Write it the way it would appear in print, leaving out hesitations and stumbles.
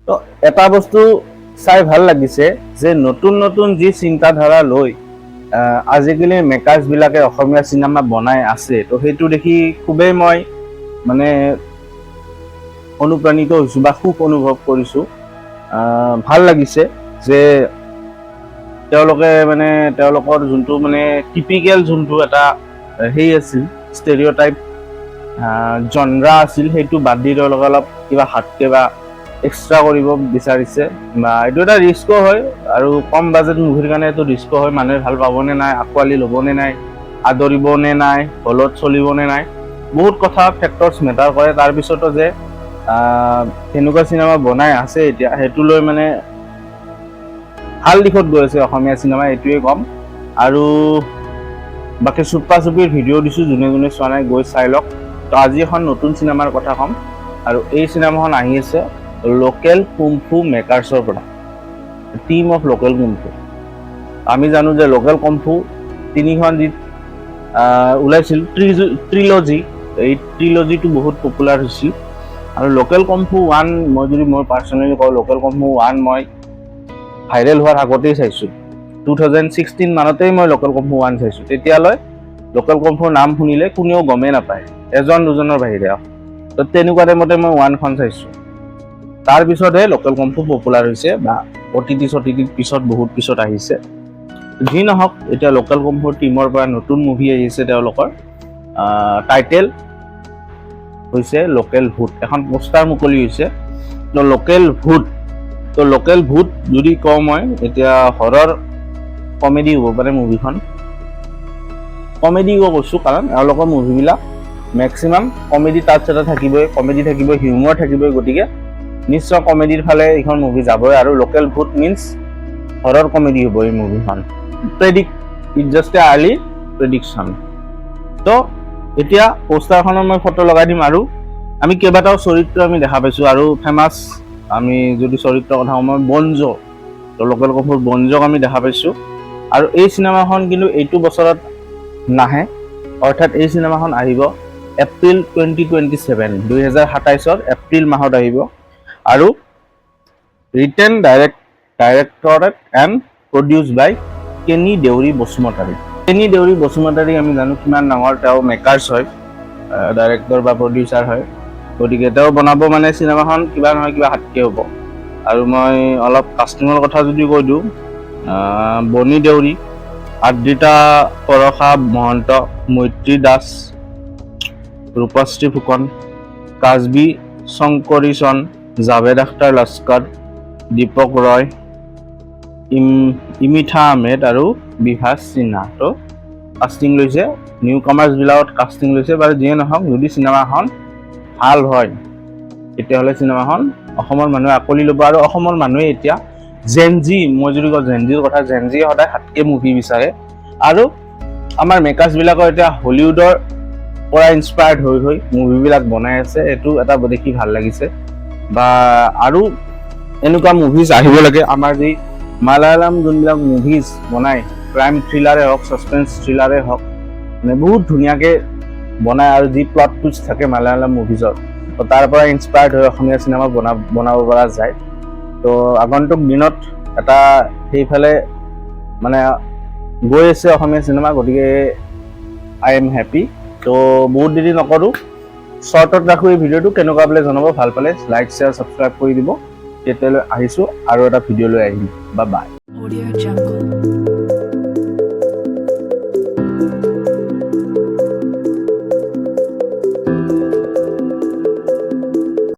তো এটা বস্তু চাই ভাল লাগিছে যে নতুন নতুন যি চিন্তাধাৰা লৈ আজিকালি মেকাৰ্ছ বিলাকে অসমীয়া চিনেমা বনাই আছে। তো সেইটো দেখি খুবেই মই মানে অনুপ্ৰাণিত হৈছোঁ বা সুখ অনুভৱ কৰিছোঁ। ভাল লাগিছে যে তেওঁলোকে মানে তেওঁলোকৰ যোনটো মানে টিপিকেল যোনটো এটা সেই আছিল ষ্টেৰিঅ'টাইপ জনৰা আছিল সেইটো বাদ দি তেওঁলোকে অলপ কিবা হাতকে বা এক্সট্ৰা কৰিব বিচাৰিছে। বা এইটো এটা ৰিস্কো হয় আৰু কম বাজেট মুভিৰ কাৰণে এইটো ৰিস্কো হয়। মানুহে ভাল পাবনে নাই, আঁকোৱালি ল'বনে নাই, আদৰিবনে নাই, হলত চলিবনে নাই, বহুত কথা ফেক্টৰছ মেটাৰ কৰে। তাৰপিছতো যে তেনেকুৱা চিনেমা বনাই আছে এতিয়া, সেইটো লৈ মানে ভাল দিশত গৈ আছে অসমীয়া চিনেমা, এইটোৱে ক'ম। আৰু বাকী চুপা চুপিৰ ভিডিঅ' দিছোঁ, যোনে যোনে চোৱা নাই গৈ চাই লওক। তো আজি এখন নতুন চিনেমাৰ কথা ক'ম আৰু এই চিনেমাখন আহি আছে লোকেল কুমফু মেকাৰ্ছৰ পৰা, টিম অফ লোকেল কুমফু। আমি জানো যে লোকেল কুমফু তিনিখন যি ওলাইছিল ট্ৰিলজি, এই ট্ৰিলজিটো বহুত পপুলাৰ হৈছিল। আৰু লোকেল কুমফু 1 মই পাৰ্চনেলি কওঁ, লোকেল কুমফু 1 মই ভাইৰেল হোৱাৰ আগতেই চাইছোঁ। 2016 মানতেই মই লোকেল কুমফু 1 চাইছোঁ। তেতিয়ালৈ লোকেল কুমফুৰ নাম শুনিলে কোনেও গমেই নাপায়, এজন দুজনৰ বাহিৰে। তো তেনেকুৱা টাইমতে মই 1খন চাইছোঁ। তাৰপিছতহে লোকেল কুমফু পপুলাৰ হৈছে বা OTT পিছত বহুত পিছত আহিছে। যি নহওক, এতিয়া লোকেল কুমফুৰ টিমৰ পৰা নতুন মুভি আহিছে। তেওঁলোকৰ টাইটেল হৈছে লোকেল ভূত। এখন পোষ্টাৰ মুকলি হৈছে, তো লোকেল ভূত। তো লোকেল ভূত যদি কওঁ মই, এতিয়া হৰৰ কমেডি হ'ব পাৰে মুভিখন। কমেডি কৈছোঁ কাৰণ এওঁলোকৰ মুভিবিলাক মেক্সিমাম কমেডি টাচ এটা থাকিবই, কমেডি থাকিবই, হিউমৰ থাকিবই। গতিকে নিশ্চয় কমেডিৰ ফালে এইখন মুভি যাবই। আৰু লোকেল ভূত মিনছ হৰৰ কমেডি হ'ব এই মুভিখন। It just a early prediction. তো এতিয়া পোষ্টাৰখনৰ মই ফটো লগাই দিম। আৰু আমি কেইবাটাও চৰিত্ৰ আমি দেখা পাইছোঁ আৰু ফেমাছ, আমি যদি চৰিত্ৰৰ কথা কওঁ মই বনজো, তো লোকেল কুমফুৰ বনজোক আমি দেখা পাইছোঁ। আৰু এই চিনেমাখন কিন্তু এইটো বছৰত নাহে, অৰ্থাৎ এই চিনেমাখন আহিব এপ্ৰিল 2027 এপ্ৰিল মাহত আহিব। আৰু ৰিটেন ডাইৰেক্টৰেট এণ্ড প্ৰডিউচ বাই কেনি দেউৰী বসুমতাৰী। কেনি দেউৰী বসুমতাৰী আমি জানো কিমান ডাঙৰ তেওঁ মেকাৰ্ছ হয়, ডাইৰেক্টৰ বা প্ৰডিউচাৰ হয়। গতিকে তেওঁ বনাব মানে চিনেমাখন কিবা নহয় কিবা হাতকে হ'ব। আৰু মই অলপ কাষ্টিঙৰ কথা যদি কৈ দিওঁ, বনি দেউৰী, আদ্ৰিতা পৰশা মহন্ত, মৈত্ৰী দাস, ৰূপশ্ৰী ফুকন, কাজবি শংকৰীচন, জাভেদ আখতাৰ লস্কৰ, দীপক ৰয়, ইমিথা আহমেদ আৰু বিভাস সিনহা। তো কাষ্টিং লৈছে, নিউ কামাৰ্ছ বিলাকত কাষ্টিং লৈছে। বাৰু যিয়ে নহওক, যদি চিনেমাখন ভাল হয় তেতিয়াহ'লে চিনেমাখন অসমৰ মানুহে আকোৱালি ল'ব। আৰু অসমৰ মানুহে এতিয়া জেনজি, মই যদি কওঁ জেনজিৰ কথা, জেনজিয়ে সদায় হাতকে মুভি বিচাৰে। আৰু আমাৰ মেকাৰ্ছবিলাকৰ এতিয়া হলিউডৰ পৰা ইনস্পায়াৰ্ড হৈ মুভিবিলাক বনাই আছে। এইটো এটা দেখি ভাল লাগিছে। বা আৰু এনেকুৱা মুভিজ আহিব লাগে। আমাৰ যি মালায়ালাম যোনবিলাক মুভিজ বনায়, ক্ৰাইম থ্ৰিলাৰে হওক, ছাছপেন্স থ্ৰিলাৰে হওক, মানে বহুত ধুনীয়াকৈ বনায়। আৰু যি প্লট টুইষ্ট থাকে মালায়ালাম মুভিজত, তো তাৰ পৰা ইনস্পায়াৰ্ড হৈ অসমীয়া চিনেমা বনাব পৰা যায়। তো আগন্তুক দিনত এটা সেইফালে মানে গৈ আছে অসমীয়া চিনেমা। গতিকে আই এম হেপী। তো বহুত দেৰি নকৰোঁ, শ্বৰ্টত ৰাখোঁ এই ভিডিঅ'টো। কেনেকুৱা বোলে জনাব, ভাল পালে লাইক শ্বেয়াৰ ছাবস্ক্ৰাইব কৰি দিব। তেতিয়ালৈ আহিছোঁ আৰু এটা ভিডিঅ' লৈ আহিম। Bye bye.